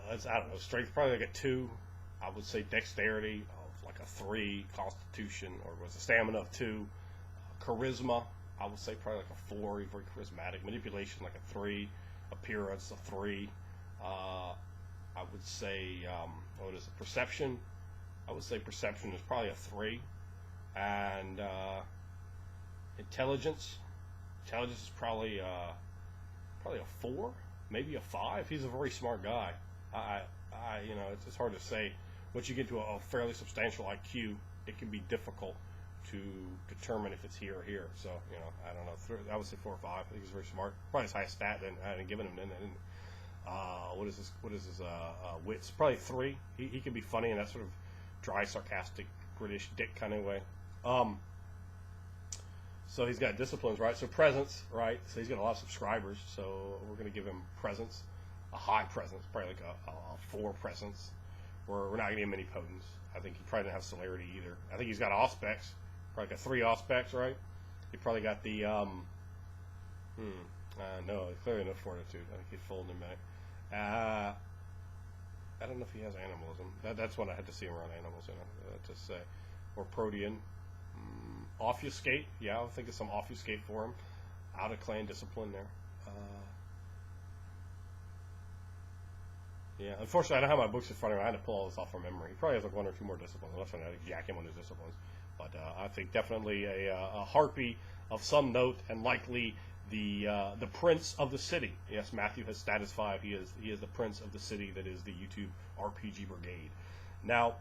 I don't know. Strength probably like a 2. I would say dexterity of like a 3. Constitution, or was a stamina of 2. Charisma, I would say probably like a 4. He's very charismatic. Manipulation like a 3. Appearance a 3. I would say what is it? Perception. I would say perception is probably a 3. And intelligence. Intelligence is probably a 4, maybe a 5. He's a very smart guy. You know, it's hard to say. Once you get to a fairly substantial IQ, it can be difficult to determine if it's here or here. So, you know, I don't know. I would say 4 or 5. I think he's very smart. Probably his highest stat. I hadn't given him. What is his wits? Probably 3. He can be funny in that sort of dry, sarcastic, British dick kind of way. So he's got disciplines, right? So presence, right? So he's got a lot of subscribers. So we're going to give him presence, a high presence, probably like a 4 presence. We're not going to give him any potence. I think he probably didn't have celerity either. I think he's got auspex, probably got 3 auspex, right? He probably got the no, clearly no fortitude. I think he's folding him back. I don't know if he has animalism. That's what I had to see him around animals, you know, to say. Or protean. Obfuscate. Yeah, I think it's some obfuscate for him. Out of clan discipline there. Yeah, unfortunately, I don't have my books in front of me. I had to pull all this off from memory. He probably has like 1 or 2 more disciplines. I'm not trying to jack him on his disciplines. But I think definitely a harpy of some note, and likely the prince of the city. Yes, Matthew has status 5. He is the prince of the city that is the YouTube RPG Brigade. Now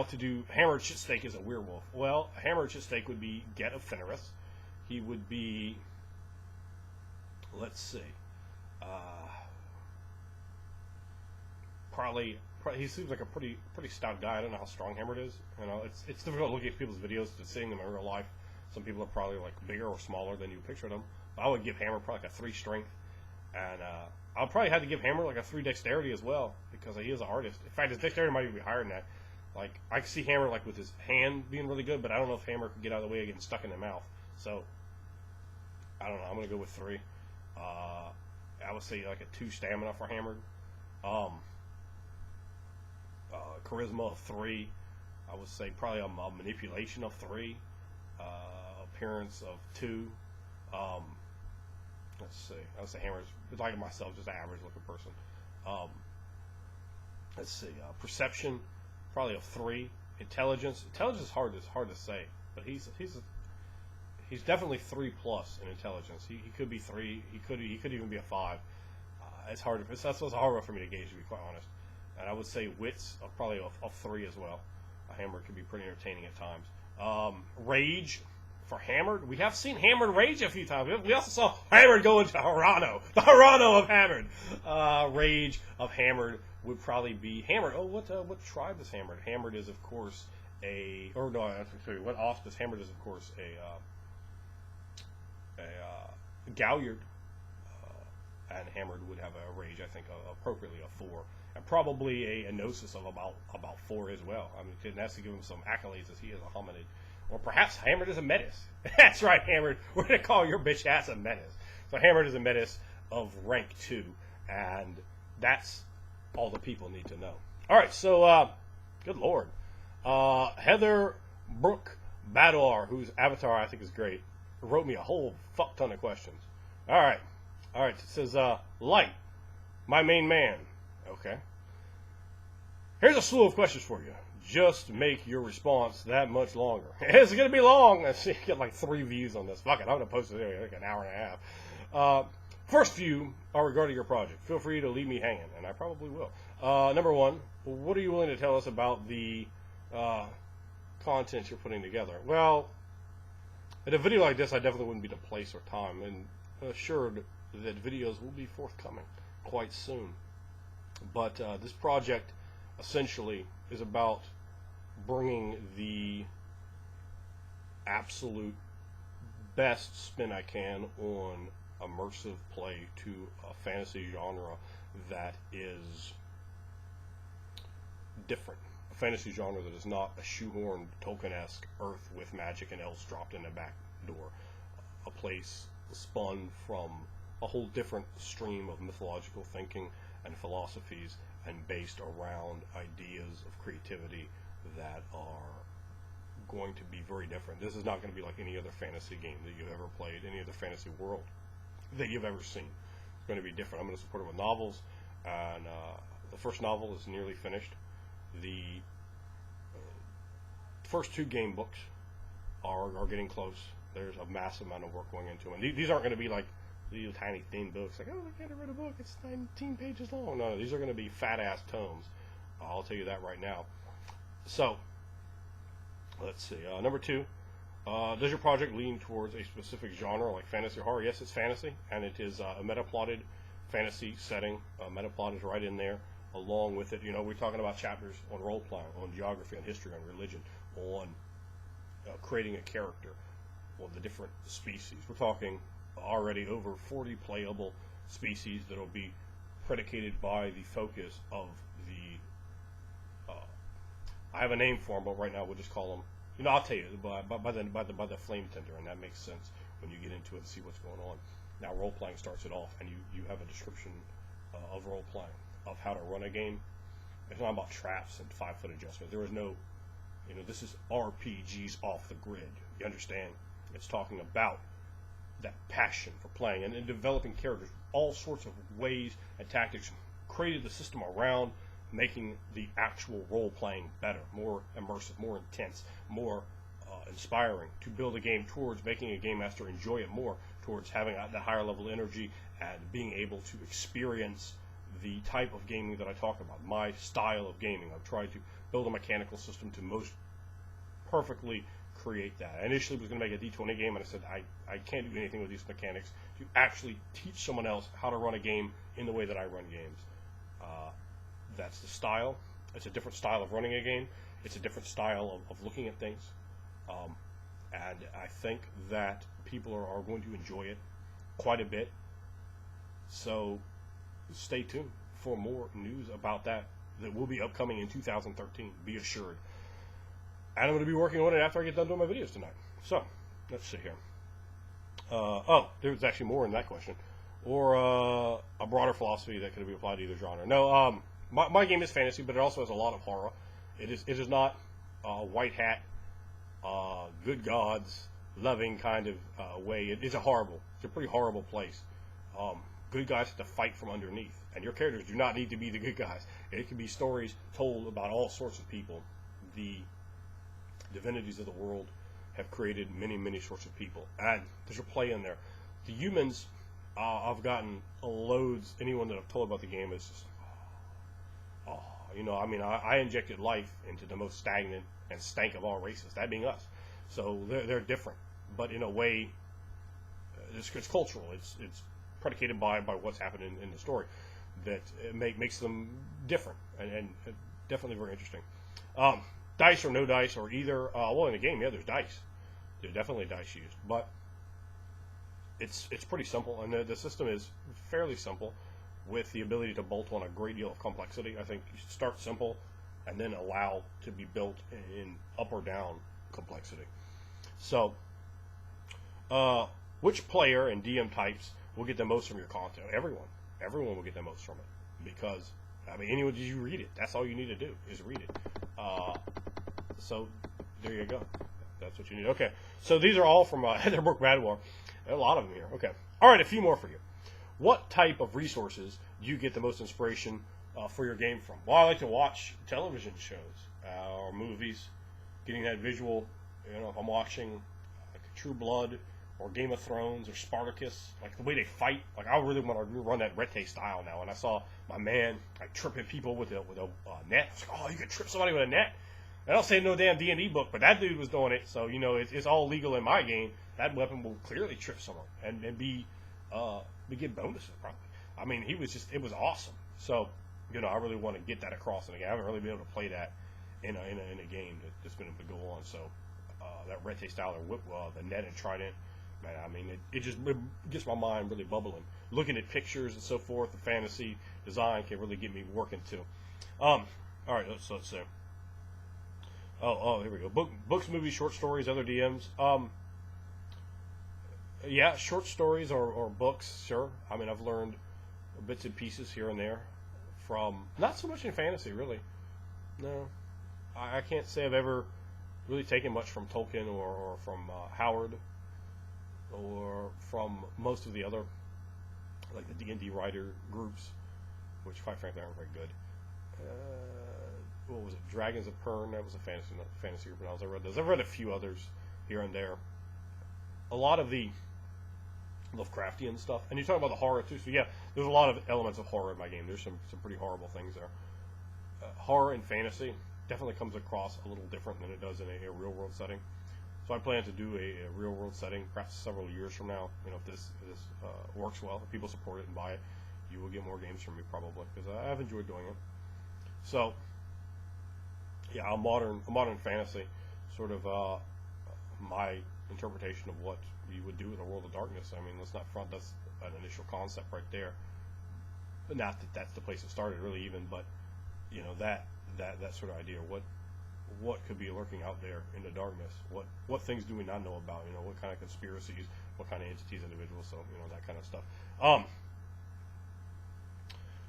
to do Hammered Shitsteak as a werewolf. Well, Hammered Shitsteak would be Get of Fenris. He would be, let's see, probably he seems like a pretty stout guy. I don't know how strong Hammered is. You know, it's difficult looking at people's videos to seeing them in real life. Some people are probably like bigger or smaller than you picture them. But I would give Hammer probably like a 3 strength, and I'll probably have to give Hammer like a 3 dexterity as well, because he is an artist. In fact, his dexterity might even be higher than that. Like, I can see Hammer like with his hand being really good, but I don't know if Hammer could get out of the way of getting stuck in the mouth. So I don't know. I'm gonna go with 3. I would say like a 2 stamina for Hammered. Charisma of 3. I would say probably a manipulation of 3. Appearance of 2. Let's see. I would say Hammer's like myself, just an average looking person. Let's see. Perception, probably a 3. Intelligence is hard to say, but he's definitely 3+ in intelligence. He could be 3. He could even be a 5. It's hard. That's a hard one for me to gauge, to be quite honest. And I would say wits of probably a 3 as well. A Hammer could be pretty entertaining at times. Rage for Hammered. We have seen Hammered rage a few times. We also saw Hammered go into Harano. The Harano of Hammered. Rage of Hammered would probably be Hammered. Oh, what tribe is Hammered? Hammered is, of course, what off is Hammered is, of course, a Galliard. And Hammered would have a rage, I think, appropriately a 4, and probably a gnosis of about 4 as well. I mean, it has to give him some accolades as he is a hominid, or perhaps Hammered is a menace. That's right, Hammered. We're gonna call your bitch ass a menace. So Hammered is a menace of rank 2, and that's all the people need to know. All right, so good lord, Heather Brooke Bador, whose avatar I think is great, wrote me a whole fuck ton of questions. All right. It says, Light, my main man. Okay. Here's a slew of questions for you. Just make your response that much longer. It's going to be long. I see you get like 3 views on this. Fuck it, I'm going to post it there like an hour and a half. First few are regarding your project. Feel free to leave me hanging, and I probably will. Number 1, what are you willing to tell us about the content you're putting together? Well, in a video like this, I definitely wouldn't be the place or time, and assured that videos will be forthcoming quite soon. But this project essentially is about bringing the absolute best spin I can on immersive play to a fantasy genre that is different. A fantasy genre that is not a shoehorned Tolkien-esque Earth with magic and elves dropped in the back door. A place spun from a whole different stream of mythological thinking and philosophies, and based around ideas of creativity that are going to be very different. This is not going to be like any other fantasy game that you've ever played, any other fantasy world that you've ever seen. It's going to be different. I'm going to support it with novels, and the first novel is nearly finished. The first 2 game books are getting close. There's a massive amount of work going into them. And these aren't going to be like these tiny thin books, like, oh, I can't read a book, it's 19 pages long. No, these are going to be fat-ass tomes. I'll tell you that right now. So, let's see. Number 2, does your project lean towards a specific genre, like fantasy or horror? Yes, it's fantasy, and it is a meta-plotted fantasy setting. Meta-plot is right in there, along with it. You know, we're talking about chapters on role-playing, on geography, on history, on religion, on creating a character, on the different species. We're talking already over 40 playable species that will be predicated by the focus of the I have a name for them, but right now we'll just call them, you know, I'll tell you by the flame tender, and that makes sense when you get into it and see what's going on. Now, role playing starts it off, and you have a description of role playing, of how to run a game. It's not about traps and 5-foot adjustment. There is no, you know, this is RPGs off the grid. You understand? It's talking about that passion for playing and developing characters, all sorts of ways and tactics, created the system around making the actual role-playing better, more immersive, more intense, more inspiring, to build a game towards making a game master enjoy it more, towards having that higher level energy and being able to experience the type of gaming that I talk about, my style of gaming. I've tried to build a mechanical system to most perfectly create that. I initially was going to make a D20 game, and I said I can't do anything with these mechanics to actually teach someone else how to run a game in the way that I run games. That's the style. It's a different style of running a game. It's a different style of looking at things. And I think that people are going to enjoy it quite a bit. So stay tuned for more news about that will be upcoming in 2013. Be assured. And I'm going to be working on it after I get done doing my videos tonight. So, let's see here. There's actually more in that question. Or a broader philosophy that could be applied to either genre. No, my game is fantasy, but it also has a lot of horror. It is not white hat, good gods, loving kind of way. It's a pretty horrible place. Good guys have to fight from underneath. And your characters do not need to be the good guys. It can be stories told about all sorts of people. The divinities of the world have created many, many sorts of people, and there's a play in there. The humans, I've gotten loads. Anyone that I've told about the game is just, you know, I mean, I injected life into the most stagnant and stank of all races, that being us. So they're different, but in a way, it's cultural. It's predicated by what's happened in the story that makes them different and definitely very interesting. Dice or no dice, or either, well, in the game, yeah, there's dice. There's definitely dice used, but it's pretty simple, and the system is fairly simple with the ability to bolt on a great deal of complexity. I think you should start simple and then allow to be built in up or down complexity. So, which player and DM types will get the most from your content? Everyone will get the most from it, because, I mean, anyone, you read it. That's all you need to do, is read it. So there you go. That's what you need. Okay, so these are all from Heather Brooke Badwar. A lot of them here. Okay. All right, a few more for you. What type of resources do you get the most inspiration for your game from? Well, I like to watch television shows or movies, getting that visual. You know, if I'm watching like True Blood or Game of Thrones or Spartacus, like the way they fight, like I really want to run that Rete style now. And I saw my man like tripping people with a net. I was like, oh, you can trip somebody with a net. I don't say no damn D&D book, but that dude was doing it. So you know, it's all legal in my game. That weapon will clearly trip someone and be get bonuses probably. I mean, it was awesome. So you know, I really want to get that across in a game. I haven't really been able to play that in a game that's been able to go on. So that Rete style or the net and trident, man, I mean, it gets my mind really bubbling. Looking at pictures and so forth, the fantasy design can really get me working too. All right, let's see. Oh, here we go. Books, movies, short stories, other DMs. Yeah, short stories or books, sure. I mean, I've learned bits and pieces here and there from, not so much in fantasy, really. No, I can't say I've ever really taken much from Tolkien or from Howard or from most of the other, like the D&D writer groups, which quite frankly aren't very good. What was it? Dragons of Pern. That was a fantasy group when I read those. I've read a few others here and there. A lot of the Lovecraftian stuff, and you're talking about the horror too. So yeah, there's a lot of elements of horror in my game. There's some pretty horrible things there. Horror and fantasy definitely comes across a little different than it does in a real world setting. So I plan to do a real world setting, perhaps several years from now. You know, if this works well, if people support it and buy it, you will get more games from me probably, because I've enjoyed doing it. So yeah, a modern fantasy, sort of my interpretation of what you would do in a world of darkness. I mean, let's not front, that's an initial concept right there. But not that that's the place it started really even, but you know, that sort of idea. What could be lurking out there in the darkness? What things do we not know about? You know, what kind of conspiracies, what kind of entities, individuals, so you know, that kind of stuff.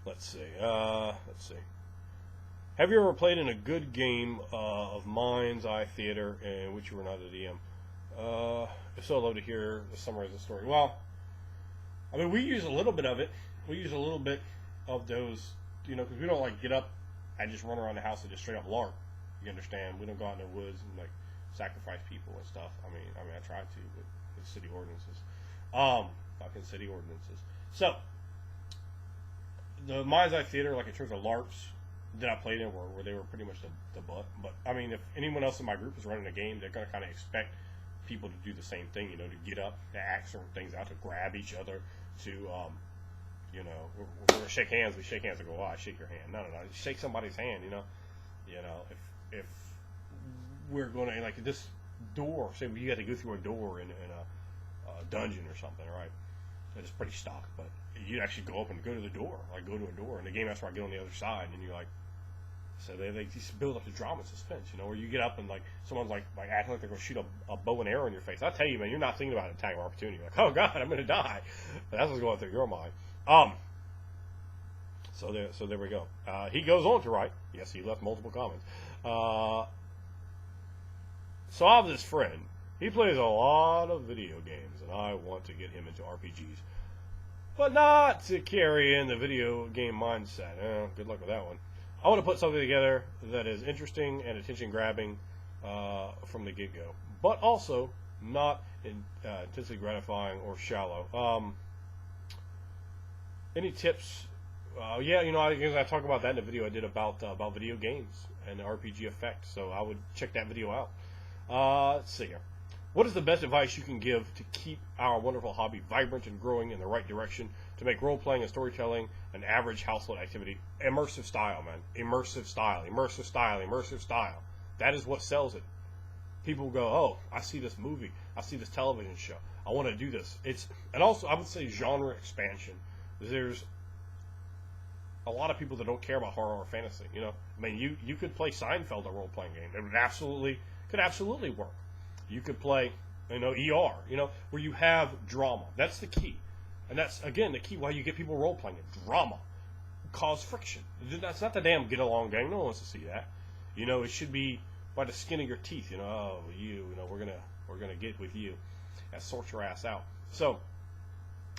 Let's see. Have you ever played in a good game of Mind's Eye Theater in which you were not a DM? If so, I'd love to hear the summary of the story. Well, I mean, we use a little bit of it. We use a little bit of those, you know, because we don't like get up and just run around the house and just straight up LARP. You understand? We don't go out in the woods and like sacrifice people and stuff. I mean, I tried to, but with city ordinances, fucking city ordinances. So the Mind's Eye Theater, like in terms of LARPs that I played in, where they were pretty much the butt. But I mean, if anyone else in my group is running a game, they're gonna kind of expect people to do the same thing, you know, to get up, to act certain things out, to grab each other, to, you know, we're going to shake hands. We shake hands and go, oh, I shake your hand. No. Shake somebody's hand, you know. If we're going to, like, this door, say you got to go through a door in a dungeon or something, right? It's pretty stock, but you actually go up and go to the door, like go to a door, and the game that's where I get on the other side, and you're like, so they just build up the drama and suspense, you know, where you get up and like someone's like acting like they're gonna shoot a bow and arrow in your face. I tell you, man, you're not thinking about an attack of opportunity. You're like, oh god, I'm gonna die. But that's what's going through your mind. So there we go. He goes on to write. Yes, he left multiple comments. So I have this friend. He plays a lot of video games, and I want to get him into RPGs, but not to carry in the video game mindset. Good luck with that one. I want to put something together that is interesting and attention-grabbing from the get-go, but also not intensely gratifying or shallow. Any tips? Yeah, you know, I talk about that in the video I did about video games and the RPG effect, so I would check that video out. Let's see here. What is the best advice you can give to keep our wonderful hobby vibrant and growing in the right direction, to make role-playing and storytelling an average household activity? Immersive style, man. Immersive style. Immersive style. Immersive style. That is what sells it. People go, oh, I see this movie. I see this television show. I want to do this. And also, I would say genre expansion. There's a lot of people that don't care about horror or fantasy. You know, I mean, you could play Seinfeld, a role-playing game. It could absolutely work. You could play, you know, ER, you know, where you have drama. That's the key. And that's, again, the key why you get people role-playing it. Drama. Cause friction. That's not the damn get-along gang. No one wants to see that. You know, it should be by the skin of your teeth. You know, oh, you know, we're gonna get with you and sort your ass out. So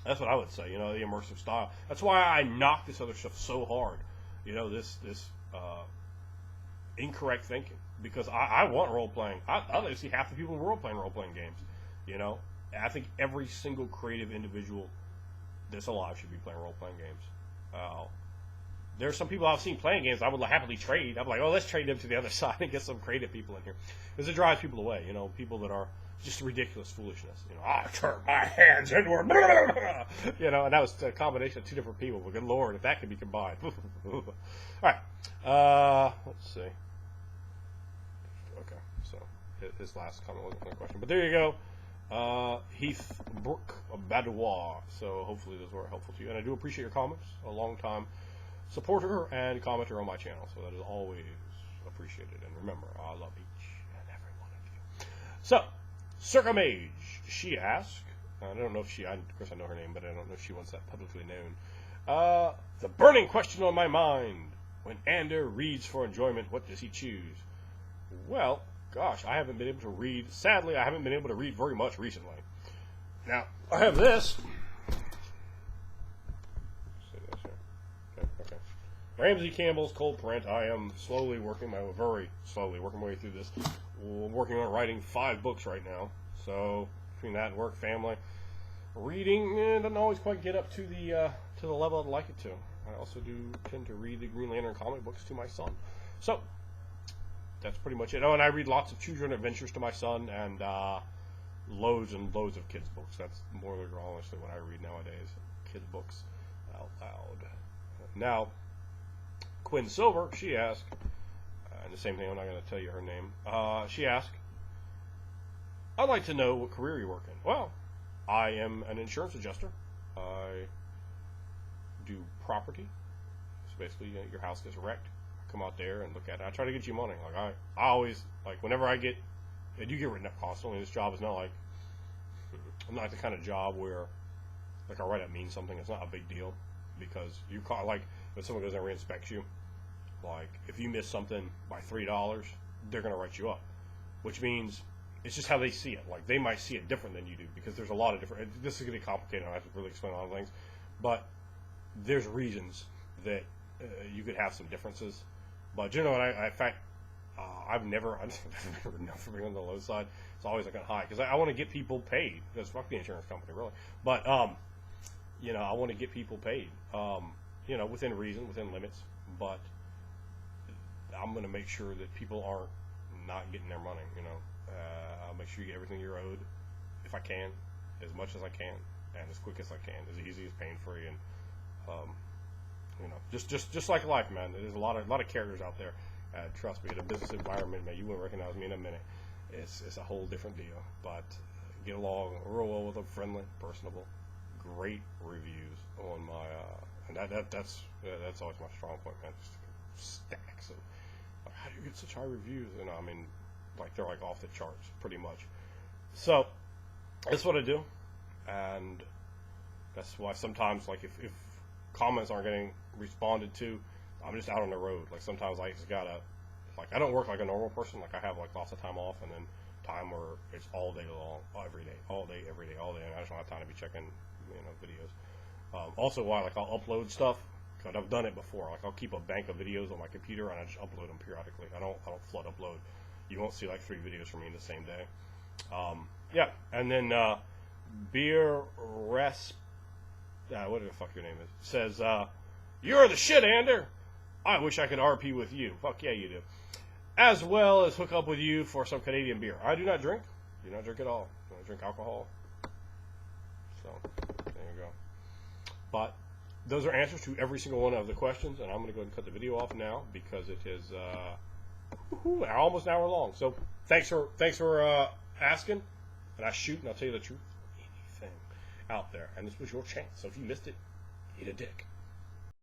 that's what I would say, you know, the immersive style. That's why I knock this other stuff so hard. this incorrect thinking, because I want role playing. I'd like to see half the people in the world playing role playing games. I think every single creative individual that's alive should be playing role playing games. There's some people I've seen playing games I would happily trade. I'm like, oh, let's trade them to the other side and get some creative people in here, because it drives people away. People that are just ridiculous foolishness. I turn my hands inward. And that was a combination of two different people. But good Lord, if that could be combined. All right. Let's see. Okay, so his last comment wasn't a question, but there you go. Heath Brook Badois. So hopefully those were helpful to you, and I do appreciate your comments. A long time supporter and commenter on my channel, so that is always appreciated. And remember, I love each and every one of you. So, Circumage, she asked, I don't know if of course I know her name, but I don't know if she wants that publicly known. The burning question on my mind: when Ander reads for enjoyment, what does he choose? Well, gosh, I haven't been able to read. Sadly, I haven't been able to read very much recently. Now, I have this. Ramsey Campbell's Cold Print. I am very slowly working my way through this. Working on writing 5 books right now. So between that and work, family, reading doesn't always quite get up to the level I'd like it to. I also do tend to read the Green Lantern comic books to my son. So that's pretty much it. Oh, and I read lots of Choose Your Own Adventures to my son, and loads and loads of kids books. That's more or less honestly what I read nowadays. Kids books out loud. Now, Quinn Silver, she asked, and the same thing, I'm not going to tell you her name. She asked, I'd like to know what career you work in. Well, I am an insurance adjuster. I do property. So basically, your house gets wrecked. I come out there and look at it. I try to get you money. Like I always, whenever I do get written up constantly. This job is not I'm not the kind of job where, I write up means something. It's not a big deal, because you call, when someone goes and re-inspects you, if you miss something by $3, they're going to write you up, which means it's just how they see it. They might see it different than you do, because there's a lot of different. This is going to be complicated. I have to really explain a lot of things, but there's reasons that you could have some differences. But in fact, I've never written up for being on the low side. It's always on high, because I want to get people paid. Because fuck the insurance company, really. But I want to get people paid. Within reason, within limits. But I'm going to make sure that people aren't not getting their money. I'll make sure you get everything you're owed, if I can, as much as I can, and as quick as I can, as easy as pain-free, and just like life, man. There's a lot of characters out there. Trust me, in a business environment, man, you wouldn't recognize me in a minute. It's a whole different deal. But get along real well with them, friendly, personable, great reviews on my and that's always my strong point, man. Just stacks of how do you get such high reviews? They're off the charts, pretty much. So that's what I do, and that's why sometimes if comments aren't getting responded to, I'm just out on the road. Sometimes I just gotta I don't work like a normal person. I have lots of time off, and then time where it's all day long, every day, all day, every day, all day, and I just don't have time to be checking videos. Also, why I'll upload stuff, because I've done it before. I'll keep a bank of videos on my computer, and I just upload them periodically. I don't flood upload. You won't see 3 videos from me in the same day. Yeah, and then Beer Resp, whatever the fuck your name is, says, "You're the shit, Ander. I wish I could RP with you." Fuck yeah, you do. As well as hook up with you for some Canadian beer. I do not drink. Do not drink at all. I don't drink alcohol. So, there you go. But those are answers to every single one of the questions, and I'm going to go ahead and cut the video off now, because it is almost an hour long. So thanks for asking, and I shoot, and I'll tell you the truth. Anything out there, and this was your chance. So if you missed it, eat a dick.